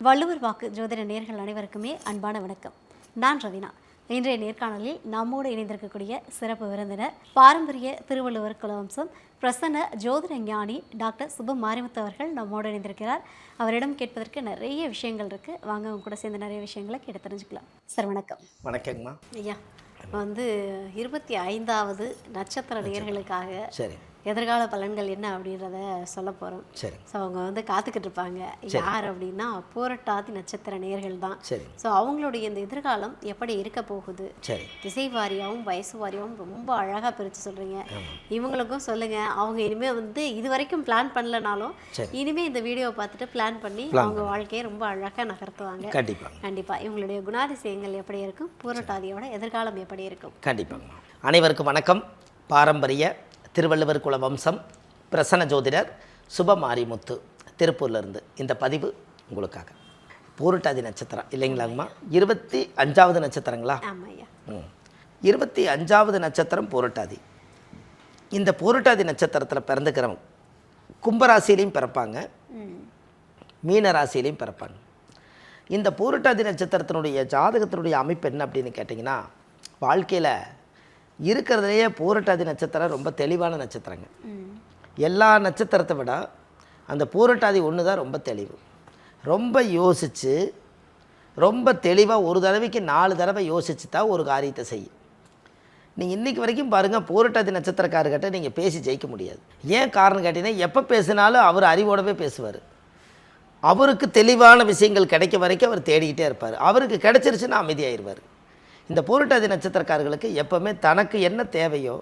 வள்ளுவர் வாக்கு ஜோதிட நேயர்கள் அனைவருக்குமே அன்பான வணக்கம். நான் ரவினா. இன்றைய நேர்காணலில் நம்மோடு இணைந்திருக்கக்கூடிய சிறப்பு விருந்தினர் பாரம்பரிய திருவள்ளுவர் குலவம்சம் பிரசன்ன ஜோதிட ஞானி டாக்டர் சுப மாரிமுத்து அவர்கள் நம்மோடு இணைந்திருக்கிறார். அவரிடம் கேட்பதற்கு நிறைய விஷயங்கள் இருக்கு. வாங்க அவங்க கூட சேர்ந்து நிறைய விஷயங்களை கேட்டு தெரிஞ்சுக்கலாம். சார் வணக்கம். வணக்கங்கம்மா. ஐயா, 25வது நட்சத்திர நேயர்களுக்காக சரி எதிர்கால பலன்கள் என்ன அப்படின்றத சொல்ல போகிறோம். சரி. ஸோ அவங்க காத்துக்கிட்டு இருப்பாங்க. யார் அப்படின்னா பூரட்டாதி நட்சத்திர நேயர்கள் தான். சரி. ஸோ அவங்களுடைய இந்த எதிர்காலம் எப்படி இருக்க போகுது, சரி, திசை வாரியாகவும் வயசு வாரியாகவும் ரொம்ப அழகாக பிரித்து சொல்கிறீங்க. இவங்களுக்கும் சொல்லுங்கள், அவங்க இனிமேல் இது வரைக்கும் பிளான் பண்ணலனாலும் இனிமேல் இந்த வீடியோவை பார்த்துட்டு பிளான் பண்ணி அவங்க வாழ்க்கையை ரொம்ப அழகாக நகர்த்துவாங்க. கண்டிப்பாக இவங்களுடைய குணாதிசயங்கள் எப்படி இருக்கும், பூரட்டாதியோட எதிர்காலம் எப்படி இருக்கும். கண்டிப்பாங்க. அனைவருக்கும் வணக்கம். பாரம்பரிய திருவள்ளுவர் குல வம்சம் பிரசன்ன ஜோதிடர் சுப மாரிமுத்து திருப்பூர்லேருந்து இந்த பதிவு உங்களுக்காக. பூரட்டாதி நட்சத்திரம் இல்லைங்களாங்கம்மா? 25வது நட்சத்திரங்களா? 25வது நட்சத்திரம் பூரட்டாதி. இந்த பூரட்டாதி நட்சத்திரத்தில் பிறந்துக்கிறவங்க கும்பராசிலையும் பிறப்பாங்க, மீன ராசியிலையும் பிறப்பாங்க. இந்த பூரட்டாதி நட்சத்திரத்தினுடைய ஜாதகத்தினுடைய அமைப்பு என்ன அப்படின்னு கேட்டிங்கன்னா, வாழ்க்கையில் இருக்கிறதுலையே பூரட்டாதி நட்சத்திரம் ரொம்ப தெளிவான நட்சத்திரங்க. எல்லா நட்சத்திரத்தை விட அந்த பூரட்டாதி ஒன்று தான் ரொம்ப தெளிவு. ரொம்ப யோசித்து ரொம்ப தெளிவாக ஒரு தடவைக்கு 4 தடவை யோசித்து தான் ஒரு காரியத்தை செய்யும். நீங்கள் இன்றைக்கி வரைக்கும் பாருங்கள், பூரட்டாதி நட்சத்திரக்காரர்கிட்ட நீங்கள் பேசி ஜெயிக்க முடியாது. ஏன் காரணம் கேட்டிங்கன்னா, எப்போ பேசினாலும் அவர் அறிவோடவே பேசுவார். அவருக்கு தெளிவான விஷயங்கள் கிடைக்க வரைக்கும் அவர் தேடிக்கிட்டே இருப்பார். அவருக்கு கிடைச்சிருச்சுன்னா அமைதியாகிடுவார். இந்த பூரட்டாதி நட்சத்திரக்காரர்களுக்கு எப்போவுமே தனக்கு என்ன தேவையோ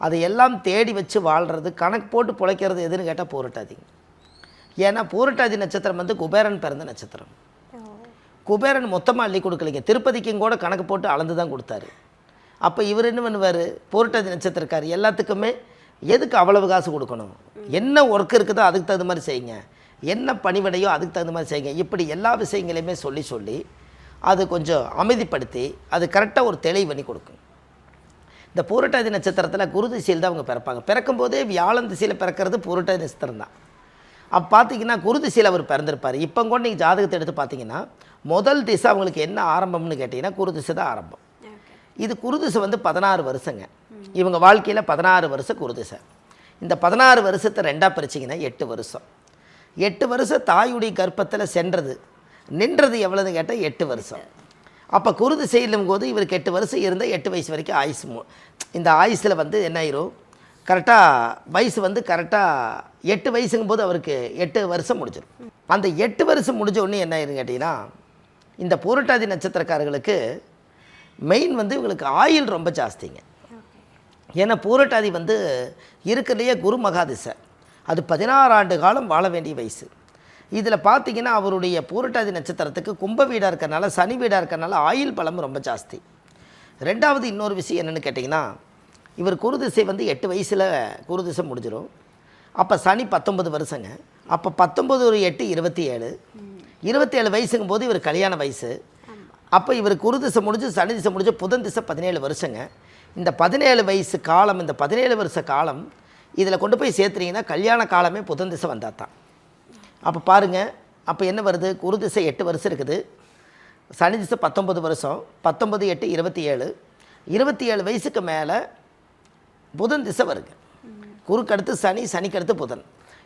அதை எல்லாம் தேடி வச்சு வாழ்கிறது, கணக்கு போட்டு பிழைக்கிறது எதுன்னு கேட்டால் பூரட்டாதிங்க. ஏன்னா பூரட்டாதி நட்சத்திரம் குபேரன் பிறந்த நட்சத்திரம். குபேரன் மொத்தமாக அள்ளி கொடுக்கலைங்க, திருப்பதிக்கும் கூட கணக்கு போட்டு அளந்து தான் கொடுத்தாரு. அப்போ இவர் என்ன பண்ணுவார், பூரட்டாதி நட்சத்திரக்கார் எல்லாத்துக்குமே எதுக்கு அவ்வளவு காசு கொடுக்கணும், என்ன ஒர்க் இருக்குதோ அதுக்கு தகுந்த மாதிரி செய்யுங்க, என்ன பணிவிடையோ அதுக்கு தகுந்த மாதிரி செய்யுங்க, இப்படி எல்லா விஷயங்களையுமே சொல்லி அது கொஞ்சம் அமைதிப்படுத்தி அது கரெக்டாக ஒரு தெளிவு பண்ணி கொடுக்கும். இந்த பூரட்டாதி நட்சத்திரத்தில் குரு திசையில் தான் அவங்க பிறப்பாங்க. பிறக்கும்போதே வியாழன் திசையில் பிறக்கிறது பூரட்டாதி நட்சத்திரம் தான். அப்போ பார்த்தீங்கன்னா குரு திசையில் அவர் பிறந்திருப்பார். இப்போ கூட நீங்கள் ஜாதகத்தை எடுத்து பார்த்தீங்கன்னா முதல் திசை அவங்களுக்கு என்ன ஆரம்பம்னு கேட்டிங்கன்னா குரு திசை தான் ஆரம்பம். இது குரு திசை 16 வருஷங்க. இவங்க வாழ்க்கையில் 16 வருஷம் குரு திசை. இந்த 16 வருஷத்தை ரெண்டாக பிரிச்சிங்கன்னா 8 வருஷம். 8 வருஷம் தாயுடைய கர்ப்பத்தில் சென்றது நின்றது எவ்வளோன்னு கேட்டால் 8 வருஷம். அப்போ குரு திசையிலும் போது இவருக்கு 8 வருஷம் இருந்தால் 8 வயசு வரைக்கும் ஆயுசு. இந்த ஆயுசில் என்ன ஆயிரும், கரெக்டாக வயசு கரெக்டாக 8 வயசுங்கும் போது அவருக்கு 8 வருஷம் முடிஞ்சிடும். அந்த 8 வருஷம் முடிஞ்ச உடனே என்ன ஆயிரும் கேட்டிங்கன்னா, இந்த பூரட்டாதி நட்சத்திரக்காரர்களுக்கு மெயின் இவங்களுக்கு ஆயுள் ரொம்ப ஜாஸ்திங்க. ஏன்னா பூரட்டாதி இருக்கிறதுலையே குரு மகாதிசை, அது 16 ஆண்டு காலம் வாழ வேண்டிய வயசு. இதில் பார்த்திங்கன்னா அவருடைய பூரட்டாதி நட்சத்திரத்துக்கு கும்ப வீடாக இருக்கிறனால, சனி வீடாக இருக்கிறனால ஆயுள் பலம் ரொம்ப ஜாஸ்தி. ரெண்டாவது இன்னொரு விஷயம் என்னென்னு கேட்டிங்கன்னா, இவர் குரு திசை 8 வயசில் குரு திசை முடிஞ்சிடும். அப்போ சனி 19 வருஷங்க. அப்போ 19 ஒரு 8 27, 27 வயசுங்கும் போது இவர் கல்யாண வயசு. அப்போ இவர் குரு திசை முடிஞ்சு சனி திசை முடிஞ்சு புதன் திசை 17 வருஷங்க. இந்த 17 வயசு காலம், இந்த 17 வருஷ காலம் இதில் கொண்டு போய் சேர்த்துறீங்கன்னா கல்யாண காலமே புதன் திசை வந்தால் தான். அப்போ பாருங்கள், அப்போ என்ன வருது, குரு திசை 8 வருஷம் இருக்குது, சனி திசை 19 வருஷம், 19 8 27, 27 வயசுக்கு மேலே புதன் திசை வருங்க. குருக்கு அடுத்து சனி, சனிக்கு அடுத்து புதன்.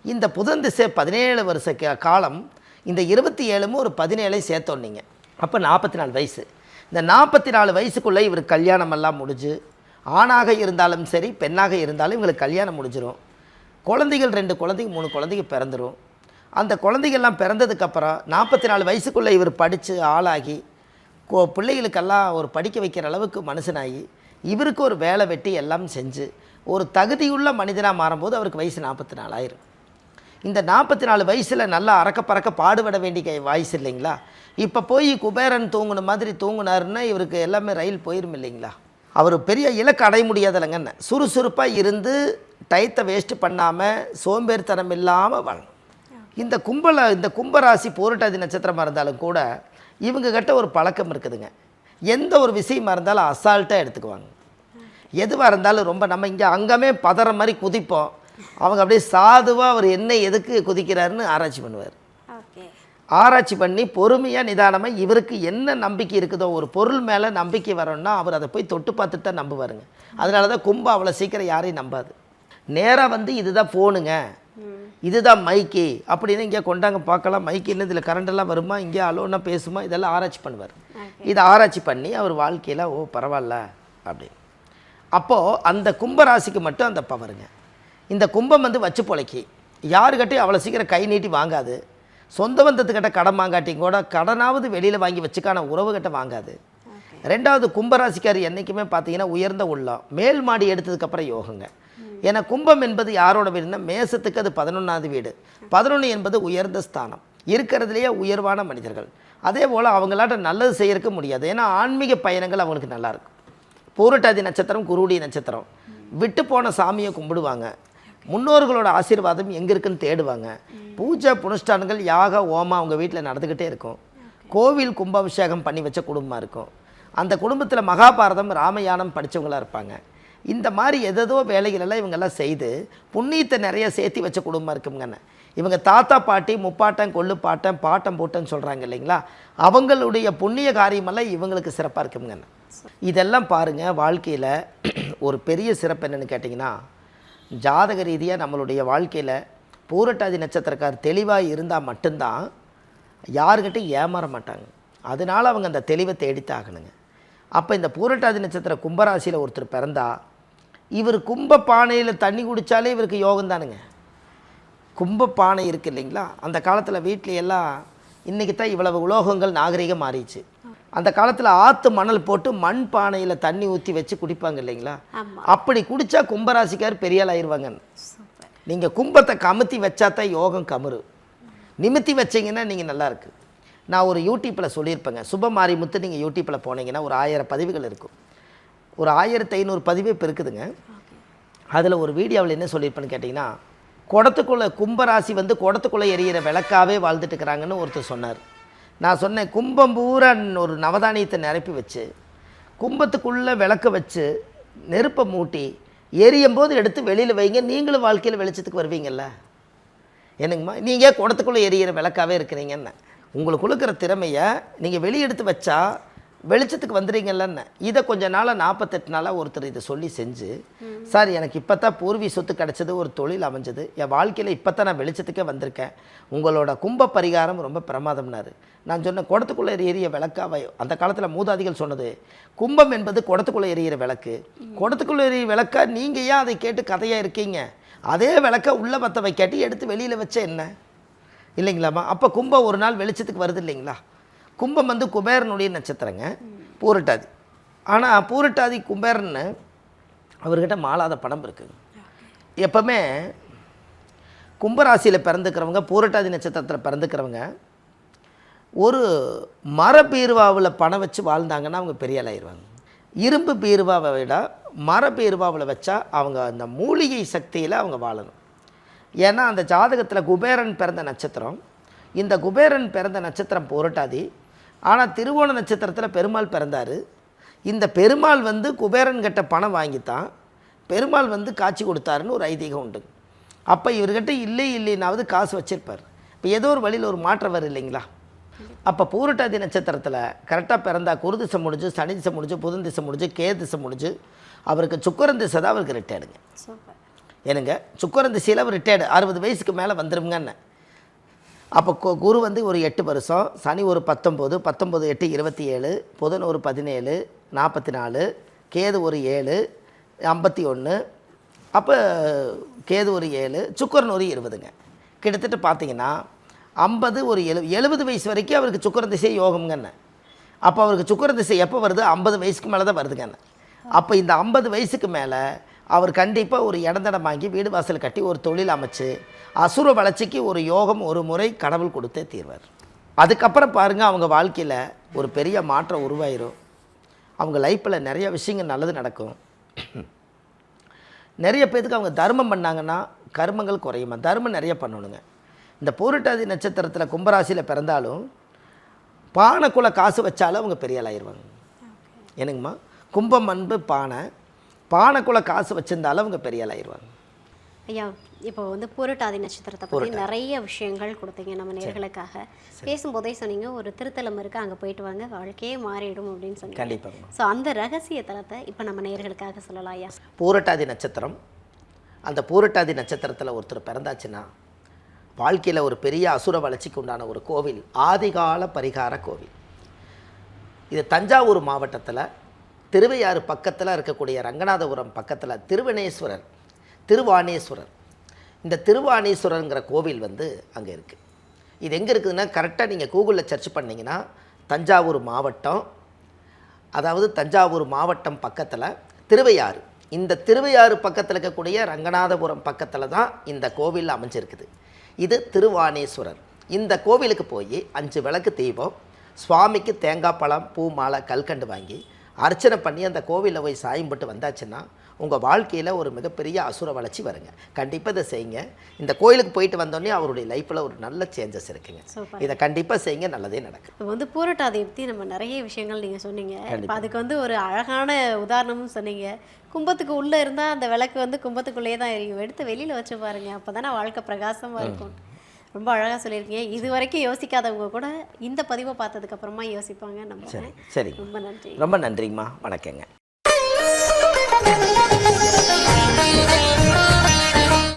இந்த புதன் திசை 17 வருஷ காலம், இந்த 27 ஒரு 17 சேர்த்தோன்னீங்க, அப்போ 44 வயசு. இந்த 44 வயசுக்குள்ளே இவர் கல்யாணமெல்லாம் முடிஞ்சு, ஆணாக இருந்தாலும் சரி பெண்ணாக இருந்தாலும் இவங்களுக்கு கல்யாணம் முடிஞ்சிடும். குழந்தைகள் 2 குழந்தைங்க 3 குழந்தைங்க பிறந்துடும். அந்த குழந்தைகள்லாம் பிறந்ததுக்கப்புறம் 44 வயசுக்குள்ளே இவர் படித்து ஆளாகி பிள்ளைகளுக்கெல்லாம் ஒரு படிக்க வைக்கிற அளவுக்கு மனுஷனாகி இவருக்கு ஒரு வேலை வெட்டி எல்லாம் செஞ்சு ஒரு தகுதியுள்ள மனிதனாக மாறும்போது அவருக்கு வயசு 44 ஆயிரும். இந்த 44 வயசில் நல்லா அறக்க பறக்க பாடுபட வேண்டிய வயசு இல்லைங்களா? இப்போ போய் குபேரன் தூங்குன மாதிரி தூங்குனாருன்னா இவருக்கு எல்லாமே ரயில் போயிடும் இல்லைங்களா? அவர் பெரிய இலக்கு அடைய முடியாதலைங்கன்னு சுறுசுறுப்பாக இருந்து டயத்தை வேஸ்ட்டு பண்ணாமல் சோம்பேறித்தனம் இல்லாமல் வாழணும். இந்த கும்பராசி பூரட்டாதி நட்சத்திரமாக இருந்தாலும் கூட இவங்ககிட்ட ஒரு பழக்கம் இருக்குதுங்க. எந்த ஒரு விஷயமா இருந்தாலும் அசால்ட்டாக எடுத்துக்குவாங்க. எதுவாக இருந்தாலும் ரொம்ப நம்ம இங்கே அங்கமே பதற மாதிரி குதிப்போம். அவங்க அப்படியே சாதுவாக அவர் என்ன எதுக்கு குதிக்கிறாருன்னு ஆராய்ச்சி பண்ணுவார். ஆராய்ச்சி பண்ணி பொறுமையாக நிதானமாக இவருக்கு என்ன நம்பிக்கை இருக்குதோ, ஒரு பொருள் மேலே நம்பிக்கை வரணும்னா அவர் அதை போய் தொட்டு பார்த்துட்டு தான் நம்புவாருங்க. அதனால தான் கும்பம் அவ்வளோ சீக்கிரம் யாரையும் நம்பாது. நேராக வந்து இதுதான் ஃபோனுங்க, இதுதான் மைக்கு அப்படின்னு இங்கே கொண்டாங்க பார்க்கலாம், மைக்கு என்ன இதில் கரண்டெல்லாம் வருமா, இங்கே அலோன்னா பேசுமா, இதெல்லாம் ஆராய்ச்சி பண்ணுவார். இதை ஆராய்ச்சி பண்ணி அவர் வாழ்க்கையில் ஓ பரவாயில்ல அப்படின்னு. அப்போது அந்த கும்பராசிக்கு மட்டும் அந்த பவருங்க. இந்த கும்பம் வந்து வச்சு பொழைக்கி யாருக்கிட்டையும் அவ்வளோ சீக்கிரம் கை நீட்டி வாங்காது. சொந்த பந்தத்துக்கிட்ட கடன் வாங்காட்டியும் கூட கடனாவது வெளியில் வாங்கி வச்சுக்கான உறவுகிட்ட வாங்காது. ரெண்டாவது கும்பராசிக்கார் என்றைக்குமே பார்த்தீங்கன்னா உயர்ந்த உள்ளம், மேல் மாடி எடுத்ததுக்கப்புறம் யோகங்க. ஏன்னா கும்பம் என்பது யாரோட வீடுன்னா மேசத்துக்கு அது 11வது வீடு. 11 என்பது உயர்ந்த ஸ்தானம், இருக்கிறதுலையே உயர்வான மனிதர்கள். அதே போல் அவங்களாட்ட நல்லது செய்யறதுக்கு முடியாது. ஏன்னா ஆன்மீக பயணங்கள் அவங்களுக்கு நல்லாயிருக்கும். பூரட்டாதி நட்சத்திரம் குருடி நட்சத்திரம், விட்டு போன சாமியை கும்பிடுவாங்க, முன்னோர்களோட ஆசீர்வாதம் எங்கே இருக்குன்னு தேடுவாங்க. பூஜை புனுஷ்டானங்கள் யாக ஓமா அவங்க வீட்டில் நடந்துக்கிட்டே இருக்கும். கோவில் கும்பாபிஷேகம் பண்ணி வச்ச குடும்பமாக இருக்கும். அந்த குடும்பத்தில் மகாபாரதம் ராமயானம் படித்தவங்களாக இருப்பாங்க. இந்த மாதிரி எதோ வேலைகளெல்லாம் இவங்கெல்லாம் செய்து புண்ணியத்தை நிறைய சேர்த்தி வச்ச குடும்பமாக இருக்குங்கன்னு. இவங்க தாத்தா பாட்டி முப்பாட்டம் கொள்ளு பாட்டம் பாட்டம் போட்டன்னு சொல்கிறாங்க இல்லைங்களா, அவங்களுடைய புண்ணிய காரியமெல்லாம் இவங்களுக்கு சிறப்பாக இருக்குங்கன்னு. இதெல்லாம் பாருங்கள், வாழ்க்கையில் ஒரு பெரிய சிறப்பு என்னென்னு கேட்டிங்கன்னா, ஜாதக ரீதியாக நம்மளுடைய வாழ்க்கையில் பூரட்டாதி நட்சத்திரக்கார் தெளிவாக இருந்தால் மட்டும்தான் யாருக்கிட்டையும் ஏமாற மாட்டாங்க. அதனால் அவங்க அந்த தெளிவை தேடித்தாகணுங்க. அப்போ இந்த பூரட்டாதி நட்சத்திர கும்பராசியில் ஒருத்தர் பிறந்தா இவர் கும்ப பானையில் தண்ணி குடித்தாலே இவருக்கு யோகம் தானுங்க. கும்ப பானை இருக்குது இல்லைங்களா, அந்த காலத்தில் வீட்டில் எல்லாம் இன்றைக்கி தான் இவ்வளவு உலோகங்கள் நாகரிகம் மாறிடுச்சு. அந்த காலத்தில் ஆற்று மணல் போட்டு மண் பானையில் தண்ணி ஊற்றி வச்சு குடிப்பாங்க இல்லைங்களா, அப்படி குடித்தா கும்பராசிக்கார் பெரியாள் ஆயிடுவாங்க. நீங்கள் கும்பத்தை கமுத்தி வச்சா தான் யோகம் கமுறு, நிமித்தி வச்சிங்கன்னா நீங்கள் நல்லா இருக்கு. நான் ஒரு யூடியூப்பில் சொல்லியிருப்பேங்க, சுபமாரிமுத்து. நீங்கள் யூடியூப்பில் போனீங்கன்னா ஒரு 1000 பதிவுகள் இருக்கும், ஒரு 1500 பதிவே இப்போ இருக்குதுங்க. அதில் ஒரு வீடியோவில் என்ன சொல்லியிருப்பேன்னு கேட்டிங்கன்னா, குடத்துக்குள்ளே கும்பராசி வந்து குடத்துக்குள்ளே எரியிற விளக்காவே வாழ்ந்துட்டு இருக்கிறாங்கன்னு ஒருத்தர் சொன்னார். நான் சொன்னேன், கும்பம் பூரா ஒரு நவதானியத்தை நிரப்பி வச்சு கும்பத்துக்குள்ளே விளக்க வச்சு நெருப்பை மூட்டி எரியும் போது எடுத்து வெளியில் வைங்க, நீங்களும் வாழ்க்கையில் வெளிச்சத்துக்கு வருவீங்கள்ல. என்னங்கம்மா, நீங்கள் குடத்துக்குள்ளே எரியிற விளக்காவே இருக்கிறீங்கன்னு. உங்களுக்கு இருக்கிற திறமையை நீங்கள் வெளியே எடுத்து வச்சா வெளிச்சத்துக்கு வந்துடுறீங்கல்லன்னு. இதை கொஞ்ச நாளாக 48 நாளாக ஒருத்தர் இதை சொல்லி செஞ்சு, சார் எனக்கு இப்போ தான் பூர்வீக சொத்து கிடச்சது, ஒரு தொழில் அமைஞ்சது, என் வாழ்க்கையில் இப்போ தான் நான் வெளிச்சத்துக்கே வந்திருக்கேன், உங்களோட கும்ப பரிகாரம் ரொம்ப பிரமாதம்னாரு. நான் சொன்ன குடத்துக்குள்ளே எரிய விளக்காவை, அந்த காலத்தில் மூதாதிகள் சொன்னது, கும்பம் என்பது குடத்துக்குள்ளே எரியிற விளக்கு. குடத்துக்குள்ளே எரிய விளக்கா நீங்கள் ஏன் அதை கேட்டு கதையாக இருக்கீங்க? அதே விளக்க உள்ள பற்ற வைக்காட்டி எடுத்து வெளியில் வச்ச என்ன இல்லைங்களாம்மா. அப்போ கும்பம் ஒரு நாள் வெளிச்சத்துக்கு வருது இல்லைங்களா. கும்பம் வந்து குபேரனுடைய நட்சத்திரங்க, பூரட்டாதி. ஆனால் பூரட்டாதி குபேரன்னு அவர்கிட்ட மாளாத படம் இருக்குங்க. எப்பவுமே கும்பராசியில் பிறந்துக்கிறவங்க, பூரட்டாதி நட்சத்திரத்தில் பிறந்துக்கிறவங்க ஒரு மர பீர்வாவில் பணம் வச்சு வாழ்ந்தாங்கன்னா அவங்க பெரிய ஆளாயிருவாங்க. இரும்பு பீர்வாவை விட மர பீர்வாவில் வச்சா அவங்க அந்த மூலிகை சக்தியில் அவங்க வாழணும். ஏன்னா அந்த ஜாதகத்தில் குபேரன் பிறந்த நட்சத்திரம், இந்த குபேரன் பிறந்த நட்சத்திரம் பூரட்டாதி. ஆனால் திருவோண நட்சத்திரத்தில் பெருமாள் பிறந்தார். இந்த பெருமாள் வந்து குபேரன் கிட்ட பணம் வாங்கித்தான் பெருமாள் வந்து காட்சி கொடுத்தாருன்னு ஒரு ஐதீகம் உண்டு. அப்போ இவர்கிட்ட இல்லைனாவது காசு வச்சுருப்பார். இப்போ ஏதோ ஒரு வழியில் ஒரு மாற்றம் வரும் இல்லைங்களா. அப்போ பூரட்டாதி நட்சத்திரத்தில் கரெக்டாக பிறந்தா குரு திசை முடிஞ்சு, சனி திசை முடிஞ்சு, புதன் திசை முடிஞ்சு, கே திசை முடிஞ்சு, அவருக்கு சுக்கரன் திசை தான் அவருக்கு ரிட்டையர்டுங்க. ஏனுங்க, சுக்கரன் திசையில் அவர் ரிட்டையர்டு 60 வயசுக்கு மேலே வந்துருங்கன்னு. அப்போ குரு வந்து ஒரு 8 வருஷம், சனி ஒரு 19, 19 8 27, புதன் ஒரு 17 44, கேது ஒரு 7 51, அப்போ கேது ஒரு 7, சுக்கரன் ஒரு 20ங்க. கிட்டத்தட்ட பார்த்தீங்கன்னா 50 ஒரு 70 வயசு வரைக்கும் அவருக்கு சுக்கரன் திசை யோகம்ங்கன்னு. அப்போ அவருக்கு சுக்கரன் திசை எப்போ வருது? 50 வயசுக்கு மேலே தான் வருதுங்கன்னு. அப்போ இந்த 50 வயசுக்கு மேலே அவர் கண்டிப்பாக ஒரு இடந்தடம் வாங்கி வீடு வாசல் கட்டி ஒரு தொழில் அமைச்சு அசுர வளர்ச்சிக்கு ஒரு யோகம் ஒரு முறை கடவுள் கொடுத்தே தீர்வார். அதுக்கப்புறம் பாருங்கள், அவங்க வாழ்க்கையில் ஒரு பெரிய மாற்றம் உருவாயிரும். அவங்க லைஃப்பில் நிறைய விஷயங்கள் நல்லது நடக்கும். நிறைய பேருக்கு அவங்க தர்மம் பண்ணாங்கன்னா கர்மங்கள் குறையுமா. தர்மம் நிறைய பண்ணணுங்க. இந்த பூரட்டாதி நட்சத்திரத்தில் கும்பராசியில் பிறந்தாலும் பானைக்குள்ளே காசு வச்சாலும் அவங்க பெரிய ஆளாயிருவாங்க. என்னங்கம்மா, கும்பம் அன்பு பானைக்குள்ளே காசு வச்சுருந்தாலும் அவங்க பெரிய ஆளாயிருவாங்க. ஐயா இப்போ வந்து பூரட்டாதி நட்சத்திரத்தை பற்றி நிறைய விஷயங்கள் கொடுத்தீங்க நம்ம நேர்களுக்காக. பேசும்போதே சொன்னீங்க ஒரு திருத்தலம் இருக்குது, அங்கே போயிட்டு வாங்க வாழ்க்கையே மாறிடும் அப்படின்னு சொன்னீங்க. கண்டிப்பாக. ஸோ அந்த ரகசிய தலத்தை இப்போ நம்ம நேர்களுக்காக சொல்லலாம் ஐயா. பூரட்டாதி நட்சத்திரம், அந்த பூரட்டாதி நட்சத்திரத்தில் ஒருத்தர் பிறந்தாச்சுன்னா வாழ்க்கையில் ஒரு பெரிய அசுர வளர்ச்சிக்கு உண்டான ஒரு கோவில், ஆதிகால பரிகார கோவில். இது தஞ்சாவூர் மாவட்டத்தில் திருவையாறு பக்கத்தில் இருக்கக்கூடிய ரங்கநாதபுரம் பக்கத்தில் திருவானேஸ்வரர். இந்த திருவானேஸ்வரருங்கிற கோவில் வந்து அங்கே இருக்குது. இது எங்கே இருக்குதுன்னா, கரெக்டாக நீங்கள் கூகுளில் சர்ச் பண்ணிங்கன்னா தஞ்சாவூர் மாவட்டம், அதாவது தஞ்சாவூர் மாவட்டம் பக்கத்தில் திருவையாறு, இந்த திருவையாறு பக்கத்தில் இருக்கக்கூடிய ரங்கநாதபுரம் பக்கத்தில் தான் இந்த கோவில் அமைஞ்சிருக்குது. இது திருவானேஸ்வரர். இந்த கோவிலுக்கு போய் 5 விளக்கு தீபம், சுவாமிக்கு தேங்காய் பழம் பூ மாலை கல்கண்டு வாங்கி அர்ச்சனை பண்ணி அந்த கோவிலில் போய் சாயம்பட்டு வந்தாச்சுன்னா உங்கள் வாழ்க்கையில் ஒரு மிகப்பெரிய அசுர வளர்ச்சி வருங்க. கண்டிப்பாக இதை செய்யுங்க. இந்த கோயிலுக்கு போயிட்டு வந்தோடனே அவருடைய லைஃப்பில் ஒரு நல்ல சேஞ்சஸ் இருக்குங்க. இதை கண்டிப்பாக செய்யுங்க, நல்லதே நடக்கும். இப்போ வந்து பூரட்டாதியை பற்றி நம்ம நிறைய விஷயங்கள் நீங்கள் சொன்னீங்க. இப்போ அதுக்கு வந்து ஒரு அழகான உதாரணமும் சொன்னீங்க. கும்பத்துக்கு உள்ளே இருந்தால் அந்த விளக்கு வந்து கும்பத்துக்குள்ளேயே தான் எரியும், எடுத்து வெளியில் வச்சு பாருங்க, அப்போ தானே வாழ்க்கை பிரகாசமாக இருக்கும். ரொம்ப அழகாக சொல்லியிருக்கீங்க. இது வரைக்கும் யோசிக்காதவங்க கூட இந்த பதிவை பார்த்ததுக்கு அப்புறமா யோசிப்பாங்க நம்ம. சரி, ரொம்ப நன்றி. ரொம்ப நன்றிங்கம்மா. வணக்கங்க.